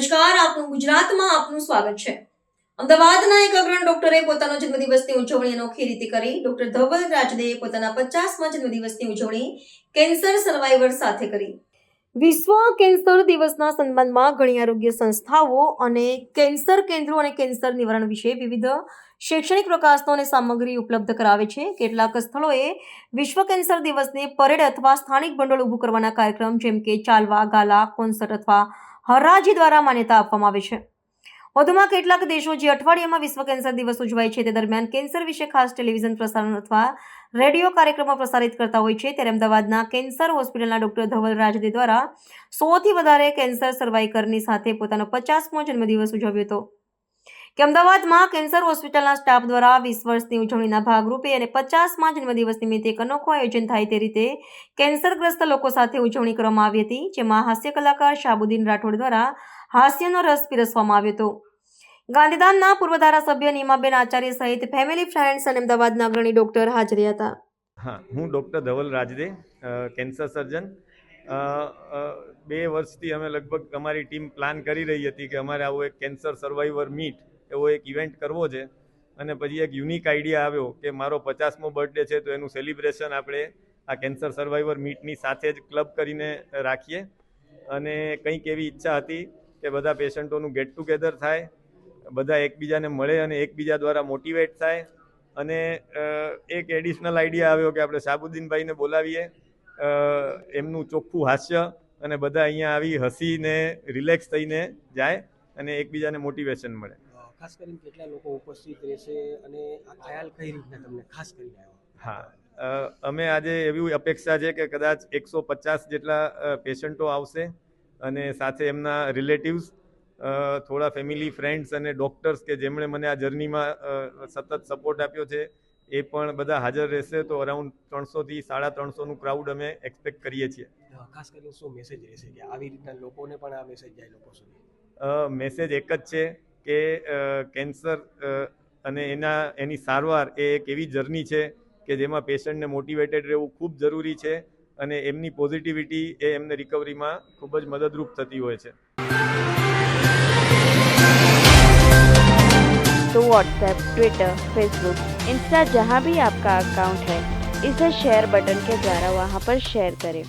નમસ્કાર, આપનું ગુજરાતમાં આપનું સ્વાગત છે। અમદાવાદના એક અગ્રણી ડોક્ટરે પોતાનો જન્મદિવસની ઉજવણી અનોખી રીતે કરી। ડોક્ટર ધવલ રાજદેએ પોતાના 50મા જન્મદિવસની ઉજવણી કેન્સર સર્વાઈવર સાથે કરી। વિશ્વ કેન્સર દિવસના સન્માનમાં ઘણી આરોગ્ય સંસ્થાઓ અને કેન્સર કેન્દ્રો અને કેન્સર નિવારણ વિશે વિવિધ શૈક્ષણિક પ્રકાશનો અને સામગ્રી ઉપલબ્ધ કરાવે છે। કેટલાક સ્થળોએ વિશ્વ કેન્સર દિવસને પરેડ અથવા સ્થાનિક ભંડોળ ઊભું કરવાના કાર્યક્રમ જેમ કે ચાલવા, ગાલા, કોન્સર્ટ અથવા હરાજી દ્વારા માન્યતા આપવામાં આવે છે। વધુમાં કેટલાક દેશો જે અઠવાડિયામાં વિશ્વ કેન્સર દિવસ ઉજવાય છે તે દરમિયાન કેન્સર વિશે ખાસ ટેલિવિઝન પ્રસારણ અથવા રેડિયો કાર્યક્રમો પ્રસારિત કરતા હોય છે। ત્યારે અમદાવાદના કેન્સર હોસ્પિટલના ડોક્ટર ધવલ રાજદે દ્વારા 100થી વધારે કેન્સર સર્વાઈવરની સાથે પોતાનો 50મો જન્મદિવસ ઉજવ્યો હતો કે અમદાવાદમાં કેન્સર હોસ્પિટલના સ્ટાફ દ્વારા 20 વર્ષની ઉજવણીના ભાગરૂપે અને 50મા જન્મદિવસ નિમિત્તે એક અનોખું આયોજન થાય તે રીતે કેન્સરગ્રસ્ત લોકો સાથે ઉજવણી કરવામાં આવી હતી, જેમાં હાસ્ય કલાકાર શાહબુદ્દીન રાઠોડ દ્વારા હાસ્યનો રસ પીરસવામાં આવ્યો હતો। ગાંધીધામના પૂર્વ ધારાસભ્ય નીમાબેન આચાર્ય સહિત ફેમિલી ફ્રેન્ડ્સ અને અમદાવાદના અગ્રણી ડોક્ટર હાજર હતા। હા, હું ડૉક્ટર ધવલ રાજદે, કેન્સર સર્જન। 2 વર્ષથી અમે લગભગ અમારી ટીમ પ્લાન કરી રહી હતી કે અમારે આવો એક કેન્સર સર્વાઈવર મીટ એવો એક ઇવેન્ટ કરવો છે, અને પછી એક યુનિક આઈડિયા આવ્યો કે મારો 50મો બર્થડે છે તો એનું સેલિબ્રેશન આપણે આ કેન્સર સર્વાઈવર મીટની સાથે જ ક્લબ કરીને રાખીએ। અને કંઈક એવી ઈચ્છા હતી કે બધા પેશન્ટોનું ગેટ ટુગેધર થાય, બધા એકબીજાને મળે અને એકબીજા દ્વારા મોટિવેટ થાય। અને એક એડિશનલ આઈડિયા આવ્યો કે આપણે શાહબુદ્દીનભાઈને બોલાવીએ, એમનું ચોખ્ખું હાસ્ય, અને બધા અહીંયા આવી હસીને રિલેક્સ થઈને જાય અને એકબીજાને મોટિવેશન મળે। ખાસ કરીને કેટલા લોકો ઉપસ્થિત રહેશે અને આ ખ્યાલ કઈ રીતના તમને ખાસ કરીને આવ્યો? હા, અમે આજે એવી અપેક્ષા છે કે કદાચ 150 જેટલા પેશન્ટો આવશે અને સાથે એમના રિલેટિવ્સ, થોડા ફેમિલી ફ્રેન્ડ્સ અને ડૉક્ટર્સ કે જેમણે મને આ જર્નીમાં સતત સપોર્ટ આપ્યો છે એ પણ બધા હાજર રહેશે। તો અરાઉન્ડ 300થી 350નું ક્રાઉડ અમે એક્સપેક્ટ કરીએ છીએ। ખાસ કરીને શું મેસેજ રહેશે કે આવી રીતના લોકોને પણ આ મેસેજ જાય લોકો સુધી? મેસેજ એક જ છે કે કેન્સર અને એની સારવાર એ એક એવી જર્ની છે કે જેમાં પેશન્ટને મોટિવેટેડ રહેવું ખૂબ જરૂરી છે, અને એમની પોઝિટિવિટી એ એમને રિકવરીમાં ખૂબ જ મદદરૂપ થતી હોય છે। तो व्हाट्सएप, ट्विटर, फेसबुक, इंस्टा जहाँ भी आपका अकाउंट है, इसे शेयर बटन के द्वारा वहाँ पर शेयर करें।